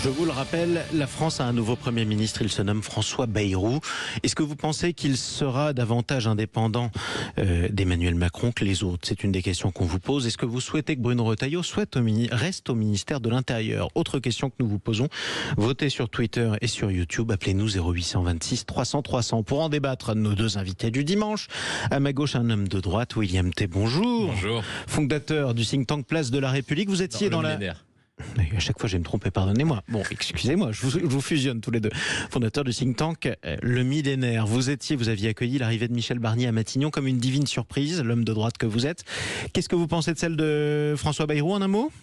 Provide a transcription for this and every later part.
Je vous le rappelle, la France a un nouveau Premier ministre, il se nomme François Bayrou. Est-ce que vous pensez qu'il sera davantage indépendant d'Emmanuel Macron que les autres? C'est une des questions qu'on vous pose. Est-ce que vous souhaitez que Bruno Retailleau reste au ministère de l'Intérieur? Autre question que nous vous posons. Votez sur Twitter et sur YouTube. Appelez-nous 0826 300 300 pour en débattre. Nos deux invités du dimanche. À ma gauche, un homme de droite, William T. Bonjour. Bonjour. Fondateur du think tank Place de la République. Vous étiez dans la... À chaque fois, je vais me tromper, pardonnez-moi. Bon, excusez-moi, je vous fusionne tous les deux. Fondateur du think tank Le Millénaire. Vous aviez accueilli l'arrivée de Michel Barnier à Matignon comme une divine surprise, l'homme de droite que vous êtes. Qu'est-ce que vous pensez de celle de François Bayrou, en un mot?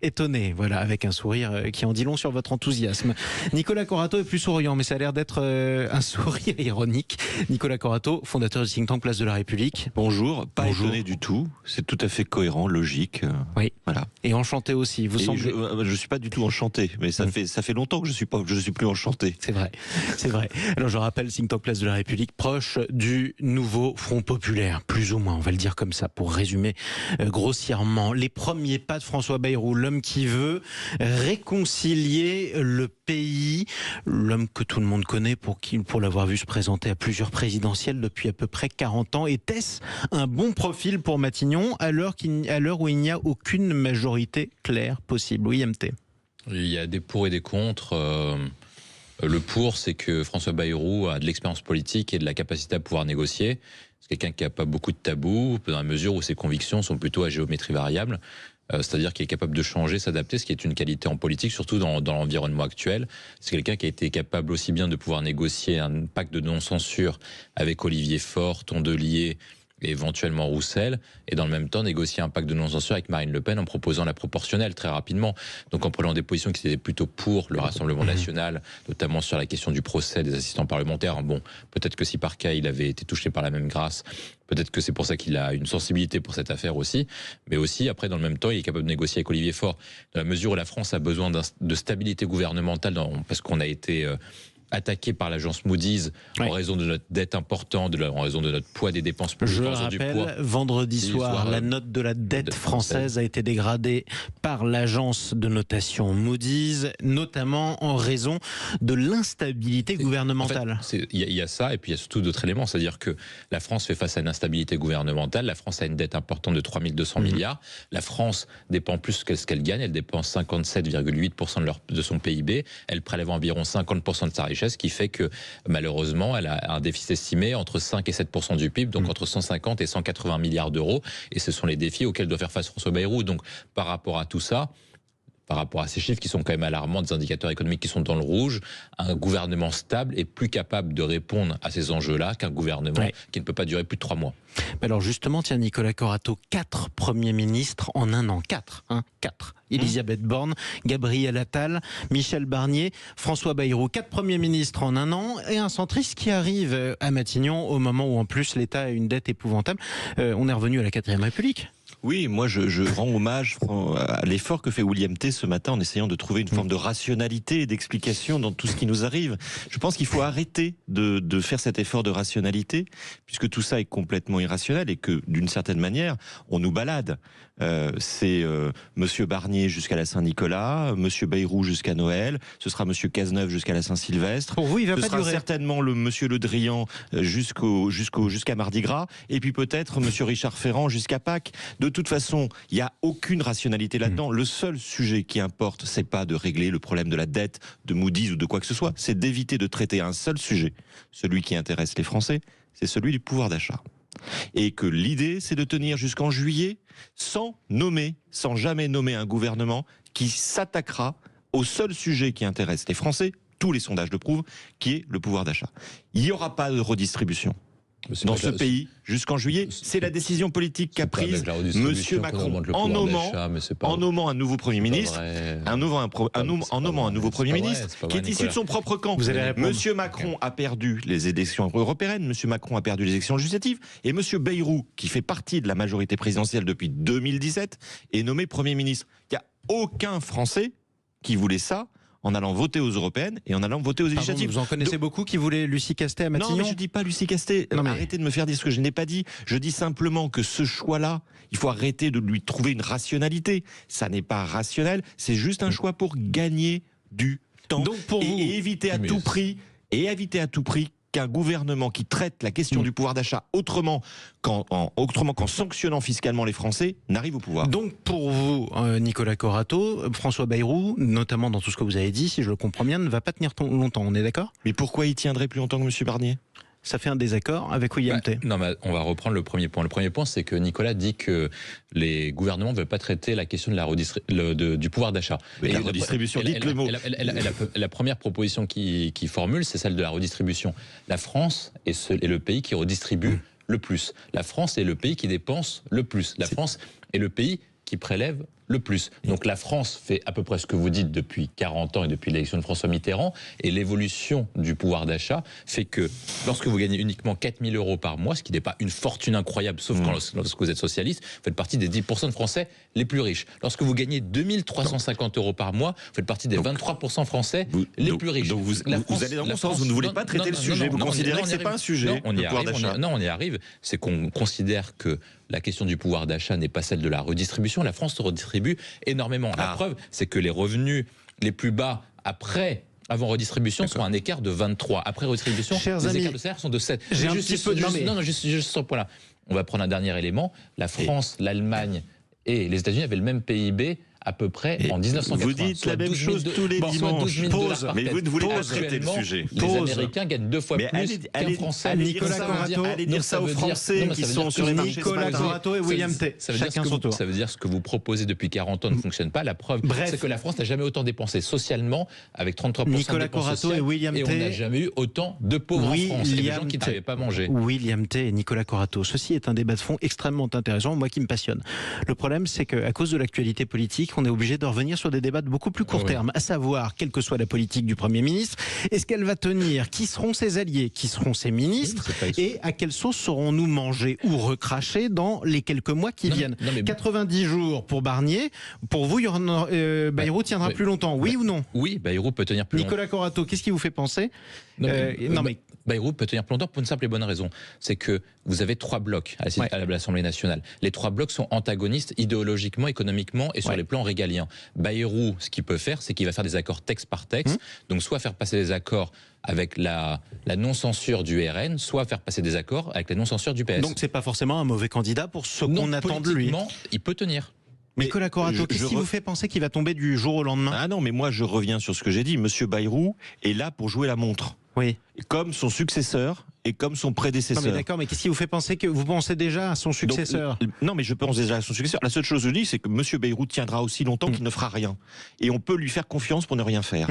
Étonné, voilà, avec un sourire qui en dit long sur votre enthousiasme. Nicolas Corato est plus souriant, mais ça a l'air d'être un sourire ironique. Nicolas Corato, fondateur du think tank Place de la République. Bonjour, pas Bonjour. Étonné du tout, c'est tout à fait cohérent, logique. Oui. Voilà. Et enchanté aussi. Vous semblez... Je suis pas du tout enchanté, mais ça fait longtemps que je suis plus enchanté. C'est vrai. Alors je rappelle, think tank Place de la République, proche du nouveau Front Populaire, plus ou moins, on va le dire comme ça, pour résumer grossièrement. Les premiers pas de François Bayrou, l'homme qui veut réconcilier le pays, l'homme que tout le monde connaît pour l'avoir vu se présenter à plusieurs présidentielles depuis à peu près 40 ans. Était-ce un bon profil pour Matignon à l'heure où il n'y a aucune majorité claire possible? Oui, MT. Il y a des pour et des contre. Le pour, c'est que François Bayrou a de l'expérience politique et de la capacité à pouvoir négocier. C'est quelqu'un qui n'a pas beaucoup de tabous, dans la mesure où ses convictions sont plutôt à géométrie variable. C'est-à-dire qu'il est capable de changer, s'adapter, ce qui est une qualité en politique, surtout dans l'environnement actuel. C'est quelqu'un qui a été capable aussi bien de pouvoir négocier un pacte de non-censure avec Olivier Faure, Tondelier et éventuellement Roussel, et dans le même temps négocier un pacte de non-censure avec Marine Le Pen en proposant la proportionnelle très rapidement. Donc en prenant des positions qui étaient plutôt pour le Rassemblement national, notamment sur la question du procès des assistants parlementaires. Bon, peut-être que si par cas il avait été touché par la même grâce, peut-être que c'est pour ça qu'il a une sensibilité pour cette affaire aussi, mais aussi après dans le même temps il est capable de négocier avec Olivier Faure, dans la mesure où la France a besoin de stabilité gouvernementale, parce qu'on a été... attaqué par l'agence Moody's en raison de notre dette importante, en raison de notre poids des dépenses publiques. Je rappelle, vendredi soir, la note de la dette française a été dégradée par l'agence de notation Moody's, notamment en raison de l'instabilité gouvernementale. En fait, il y a ça, et puis il y a surtout d'autres éléments. C'est-à-dire que la France fait face à une instabilité gouvernementale. La France a une dette importante de 3200 milliards. La France dépend plus que ce qu'elle gagne. Elle dépense 57,8% de son PIB. Elle prélève environ 50% de sa richesse, ce qui fait que malheureusement elle a un déficit estimé entre 5 et 7% du PIB, donc entre 150 et 180 milliards d'euros, et ce sont les défis auxquels doit faire face François Bayrou. Donc par rapport à tout ça, par rapport à ces chiffres qui sont quand même alarmants, des indicateurs économiques qui sont dans le rouge, un gouvernement stable est plus capable de répondre à ces enjeux-là qu'un gouvernement qui ne peut pas durer plus de 3 mois. Alors justement, tiens, Nicolas Corato, 4 premiers ministres en un an. 4. Elisabeth Borne, Gabriel Attal, Michel Barnier, François Bayrou. 4 premiers ministres en un an et un centriste qui arrive à Matignon au moment où en plus l'État a une dette épouvantable. On est revenu à la 4e République. Oui, moi je rends hommage à l'effort que fait William T ce matin en essayant de trouver une forme de rationalité et d'explication dans tout ce qui nous arrive. Je pense qu'il faut arrêter de faire cet effort de rationalité, puisque tout ça est complètement irrationnel et que d'une certaine manière, on nous balade. C'est Monsieur Barnier jusqu'à la Saint-Nicolas, Monsieur Bayrou jusqu'à Noël, ce sera Monsieur Cazeneuve jusqu'à la Saint-Sylvestre, ce sera certainement le Monsieur Le Drian jusqu'à Mardi Gras, et puis peut-être Monsieur Richard Ferrand jusqu'à Pâques. De toute façon, il n'y a aucune rationalité là-dedans. Le seul sujet qui importe, c'est pas de régler le problème de la dette, de Moody's ou de quoi que ce soit, c'est d'éviter de traiter un seul sujet, celui qui intéresse les Français, c'est celui du pouvoir d'achat. Et que l'idée, c'est de tenir jusqu'en juillet sans jamais nommer un gouvernement qui s'attaquera au seul sujet qui intéresse les Français, tous les sondages le prouvent, qui est le pouvoir d'achat. Il n'y aura pas de redistribution dans ce pays jusqu'en juillet. C'est la décision politique qu'a prise Monsieur Macron en nommant un nouveau Premier ministre, en nommant un nouveau Premier ministre qui est issu de son propre camp. Monsieur Macron a perdu les élections européennes, Monsieur Macron a perdu les élections législatives, et Monsieur Bayrou, qui fait partie de la majorité présidentielle depuis 2017, est nommé Premier ministre. Il n'y a aucun Français qui voulait ça en allant voter aux européennes et en allant voter aux législatives. Vous en connaissez beaucoup qui voulaient Lucie Castet à Matignon? Non, mais je dis pas Lucie Castet. Arrêtez de me faire dire ce que je n'ai pas dit. Je dis simplement que ce choix-là, il faut arrêter de lui trouver une rationalité. Ça n'est pas rationnel, c'est juste un choix pour gagner du temps. Donc pour vous, et éviter à tout prix qu'un gouvernement qui traite la question du pouvoir d'achat autrement qu'en sanctionnant fiscalement les Français n'arrive au pouvoir. Donc pour vous, Nicolas Corato, François Bayrou, notamment dans tout ce que vous avez dit, si je le comprends bien, ne va pas tenir longtemps, on est d'accord? Mais pourquoi il tiendrait plus longtemps que M. Barnier? Ça fait un désaccord avec William T. Non, mais on va reprendre le premier point. Le premier point, c'est que Nicolas dit que les gouvernements ne veulent pas traiter la question de du pouvoir d'achat. La redistribution, dites le mot. La première proposition qu'il formule, c'est celle de la redistribution. La France est le pays qui redistribue le plus. La France est le pays qui dépense le plus. La France est le pays qui prélève le plus. Donc la France fait à peu près ce que vous dites depuis 40 ans et depuis l'élection de François Mitterrand, et l'évolution du pouvoir d'achat fait que lorsque vous gagnez uniquement 4 000 euros par mois, ce qui n'est pas une fortune incroyable, sauf lorsque vous êtes socialiste, vous faites partie des 10% de Français les plus riches. Lorsque vous gagnez 2 350 euros par mois, vous faites partie des 23% Français les plus riches. Donc vous allez dans mon sens, vous ne voulez pas traiter le sujet, vous considérez que ce n'est pas un sujet, le pouvoir d'achat. Non, on y arrive, c'est qu'on considère que la question du pouvoir d'achat n'est pas celle de la redistribution. La France se redistribue énormément. La preuve, c'est que les revenus les plus bas avant redistribution sont un écart de 23. Après redistribution, les écarts de salaire sont de 7. J'ai un petit peu... Juste sur ce point-là. On va prendre un dernier élément. La France, l'Allemagne et les États-Unis avaient le même PIB à peu près en 1980. Vous dites la même chose tous les dimanches. Mais vous ne voulez pas traiter le sujet. Les Américains gagnent 2 fois plus qu'un Français. Nicolas Corato, allez dire ça aux Français qui sont sur les marchés. Nicolas Corato et William T. Chacun son tour. Ça veut dire ce que vous proposez depuis 40 ans ne fonctionne pas. La preuve, c'est que la France n'a jamais autant dépensé socialement, avec 33% Nicolas de dépenses Corato sociales, et William T. on n'a jamais eu autant de pauvres en France, et des gens qui ne savaient pas manger. William T et Nicolas Corato, ceci est un débat de fond extrêmement intéressant, moi qui me passionne. Le problème, c'est qu'à cause de l'actualité politique, on est obligé de revenir sur des débats de beaucoup plus court terme, à savoir, quelle que soit la politique du Premier ministre, est-ce qu'elle va tenir, qui seront ses alliés, qui seront ses ministres, et à quelle sauce serons-nous mangés ou recrachés dans les quelques mois qui viennent. 90 jours pour Barnier, pour vous, Bayrou tiendra plus longtemps, oui ou non? Oui, Bayrou peut tenir plus longtemps. Nicolas Corato, qu'est-ce qui vous fait penser? Bayrou peut tenir plus longtemps pour une simple et bonne raison. C'est que vous avez 3 blocs à l'Assemblée nationale. Les 3 blocs sont antagonistes idéologiquement, économiquement et sur les plans régaliens. Bayrou, ce qu'il peut faire, c'est qu'il va faire des accords texte par texte. Donc soit faire passer des accords avec la non-censure du RN, soit faire passer des accords avec la non-censure du PS. Donc c'est pas forcément un mauvais candidat pour ce qu'on attend de lui. Politiquement, il peut tenir. Nicolas Corato, qu'est-ce qui vous fait penser qu'il va tomber du jour au lendemain? Ah non, mais moi je reviens sur ce que j'ai dit. Monsieur Bayrou est là pour jouer la montre. Oui. Comme son successeur et comme son prédécesseur. Non mais d'accord, mais qu'est-ce qui vous fait penser que vous pensez déjà à son successeur? Non, mais je pense déjà à son successeur. La seule chose que je dis, c'est que Monsieur Bayrou tiendra aussi longtemps qu'il ne fera rien. Et on peut lui faire confiance pour ne rien faire.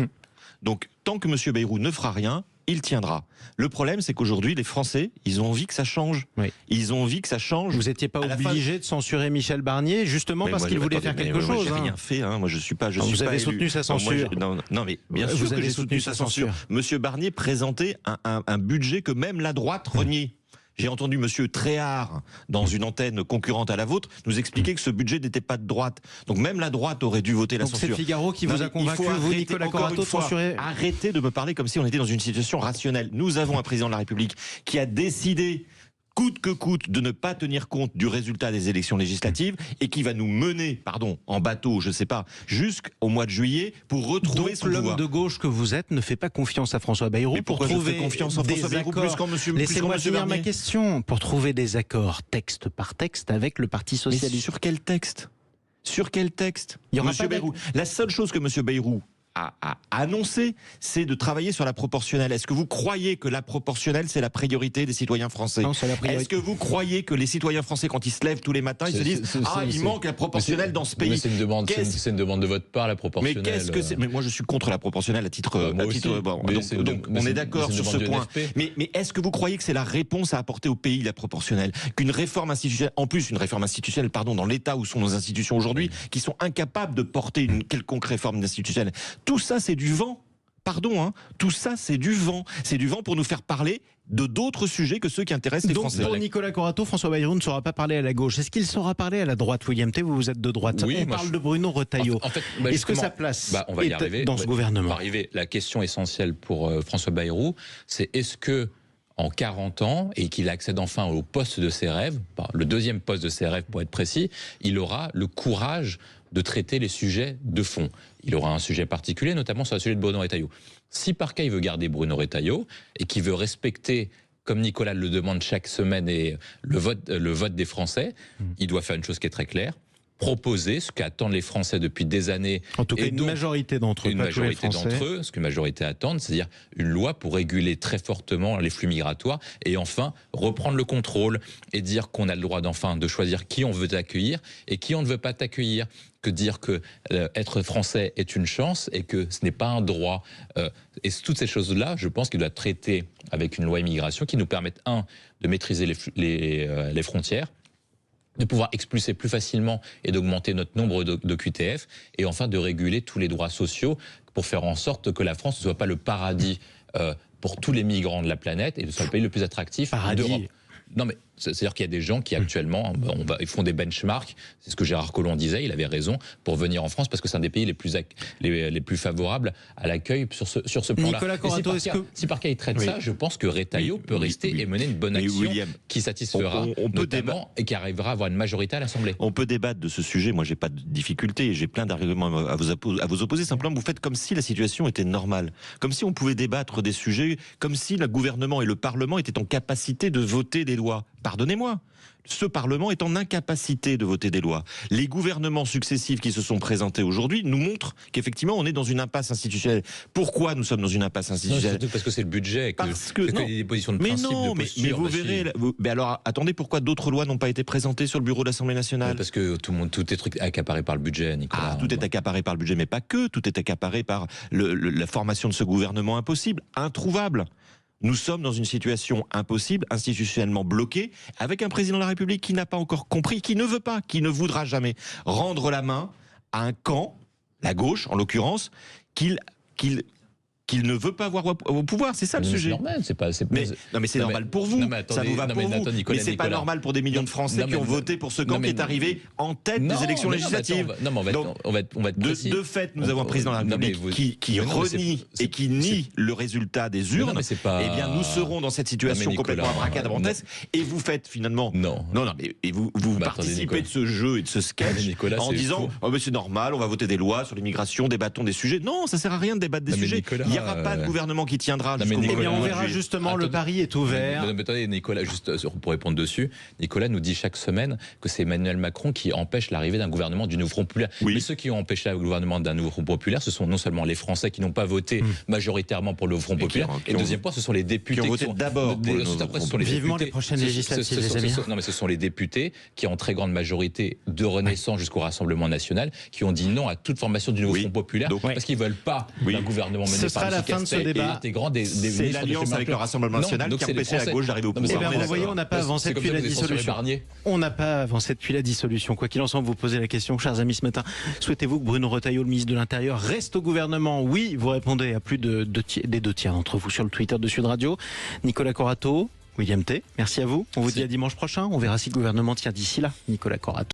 Donc, tant que Monsieur Bayrou ne fera rien, il tiendra. Le problème, c'est qu'aujourd'hui, les Français, ils ont envie que ça change. Ils ont envie que ça change. Vous n'étiez pas obligé de censurer Michel Barnier, justement parce qu'il voulait faire quelque chose. J'ai rien fait. Moi, je suis pas. Vous avez soutenu sa censure. Non, mais bien sûr que j'ai soutenu sa censure. Monsieur Barnier présentait un budget que même la droite reniait. J'ai entendu Monsieur Tréhard, dans une antenne concurrente à la vôtre, nous expliquer que ce budget n'était pas de droite. Donc même la droite aurait dû voter la censure. C'est Figaro qui vous a convaincu, vous, Nicolas Corato, de censurer. Arrêtez de me parler comme si on était dans une situation rationnelle. Nous avons un président de la République qui a décidé coûte que coûte de ne pas tenir compte du résultat des élections législatives et qui va nous mener, en bateau, je sais pas, jusqu'au mois de juillet pour retrouver son pouvoir. Donc l'homme de gauche que vous êtes ne fait pas confiance à François Bayrou pour trouver confiance en François Bayrou plus qu'en monsieur Laissez-moi finir ma question. Pour trouver des accords texte par texte avec le Parti Socialiste. Mais sur quel texte? Sur quel texte? Il y aura Monsieur Bayrou. La seule chose que Monsieur Bayrou a annoncé, c'est de travailler sur la proportionnelle. Est-ce que vous croyez que la proportionnelle, c'est la priorité des citoyens français? Non, c'est la priorité. Est-ce que vous croyez que les citoyens français, quand ils se lèvent tous les matins, ils se disent il manque la proportionnelle dans ce pays? C'est une demande de votre part, la proportionnelle. Mais qu'est-ce que c'est? Mais moi, je suis contre la proportionnelle à titre. Donc, on est d'accord sur ce point. Mais est-ce que vous croyez que c'est la réponse à apporter au pays, la proportionnelle? Qu'une réforme institutionnelle, en plus une réforme institutionnelle, dans l'état où sont nos institutions aujourd'hui, qui sont incapables de porter une quelconque réforme institutionnelle. Tout ça, c'est du vent. Tout ça, c'est du vent. C'est du vent pour nous faire parler de d'autres sujets que ceux qui intéressent les Donc Français. pour Nicolas Corato, François Bayrou ne saura pas parler à la gauche. Est-ce qu'il saura parler à la droite, William T? Vous êtes de droite. Oui, on parle de Bruno Retailleau. En fait, Est-ce que sa place on va y arriver, dans ce gouvernement? On va arriver. La question essentielle pour François Bayrou, c'est est-ce que en 40 ans, et qu'il accède enfin au poste de ses rêves, le deuxième poste de ses rêves pour être précis, il aura le courage de traiter les sujets de fond. Il aura un sujet particulier, notamment sur le sujet de Bruno Retailleau. Si par cas il veut garder Bruno Retailleau et qu'il veut respecter, comme Nicolas le demande chaque semaine, et le vote des Français, il doit faire une chose qui est très claire: proposer ce qu'attendent les Français depuis des années. En tout cas, une majorité d'entre eux. Une majorité d'entre eux, ce qu'une majorité attendent, c'est-à-dire une loi pour réguler très fortement les flux migratoires et enfin reprendre le contrôle et dire qu'on a le droit de choisir qui on veut accueillir et qui on ne veut pas accueillir. Que dire que être français est une chance et que ce n'est pas un droit. Et toutes ces choses-là, je pense qu'il doit traiter avec une loi immigration qui nous permette, de maîtriser les frontières, de pouvoir expulser plus facilement et d'augmenter notre nombre de QTF, et enfin de réguler tous les droits sociaux pour faire en sorte que la France ne soit pas le paradis pour tous les migrants de la planète et ne soit le pays le plus attractif d'Europe. Non mais c'est-à-dire qu'il y a des gens qui actuellement ils font des benchmarks, c'est ce que Gérard Collomb disait, il avait raison, pour venir en France parce que c'est un des pays les plus favorables à l'accueil sur ce plan-là. Nicolas Corato, si par cas il traite ça, je pense que Retailleau peut rester et mener une bonne action qui satisfera notamment et qui arrivera à avoir une majorité à l'Assemblée. On peut débattre de ce sujet, moi j'ai pas de difficulté, j'ai plein d'arguments à vous opposer, simplement vous faites comme si la situation était normale, comme si on pouvait débattre des sujets, comme si le gouvernement et le Parlement étaient en capacité de voter des lois. Pardonnez-moi, ce Parlement est en incapacité de voter des lois. Les gouvernements successifs qui se sont présentés aujourd'hui nous montrent qu'effectivement on est dans une impasse institutionnelle. Pourquoi nous sommes dans une impasse institutionnelle? Parce que c'est le budget, parce qu'il y a des positions de principe, mais vous verrez. Mais alors attendez, pourquoi d'autres lois n'ont pas été présentées sur le bureau de l'Assemblée nationale? Parce que tout est accaparé par le budget, Nicolas. Tout est accaparé par le budget, mais pas que. Tout est accaparé par la formation de ce gouvernement impossible, introuvable. Nous sommes dans une situation impossible, institutionnellement bloquée, avec un président de la République qui n'a pas encore compris, qui ne veut pas, qui ne voudra jamais rendre la main à un camp, la gauche en l'occurrence, qu'il ne veut pas avoir au pouvoir. C'est ça le sujet. C'est normal, mais c'est normal pour vous. Ça vous va pour vous. Mais c'est pas normal pour des millions de Français qui ont voté pour ce camp qui est arrivé en tête des élections législatives. De fait, nous avons un président de la République qui renie et qui nie le résultat des urnes. Eh bien, nous serons dans cette situation complètement abracadabrantesque. Et vous faites finalement. Mais vous participez de ce jeu et de ce sketch en disant c'est normal, on va voter des lois sur l'immigration, débattons des sujets. Non, ça sert à rien de débattre des sujets. Il n'y aura pas de gouvernement qui tiendra. On verra justement, le pari est ouvert. Attendez, Nicolas, juste pour répondre dessus, Nicolas nous dit chaque semaine que c'est Emmanuel Macron qui empêche l'arrivée d'un gouvernement du Nouveau Front Populaire. Mais ceux qui ont empêché le gouvernement d'un Nouveau Front Populaire, ce sont non seulement les Français qui n'ont pas voté majoritairement pour le Nouveau Front Populaire, et deuxième point, ce sont les députés qui ont voté d'abord pour le Nouveau Front Populaire. Vivement les prochaines législatives, les amis. Non, mais ce sont les députés qui, en très grande majorité, de Renaissance jusqu'au Rassemblement National, qui ont dit non à toute formation du Nouveau Front Populaire parce qu'ils ne veulent pas d'un gouvernement mené par la fin de ce débat. C'est l'alliance avec le Rassemblement National qui a empêché la gauche d'arriver au pouvoir. Vous voyez, on n'a pas avancé depuis la dissolution. On n'a pas avancé depuis la dissolution. Quoi qu'il en soit, vous posez la question, chers amis, ce matin. Souhaitez-vous que Bruno Retailleau, le ministre de l'Intérieur, reste au gouvernement? Oui, vous répondez à plus des deux tiers d'entre vous sur le Twitter de Sud Radio. Nicolas Corato, William T, merci à vous. On vous dit à dimanche prochain. On verra si le gouvernement tient d'ici là. Nicolas Corato.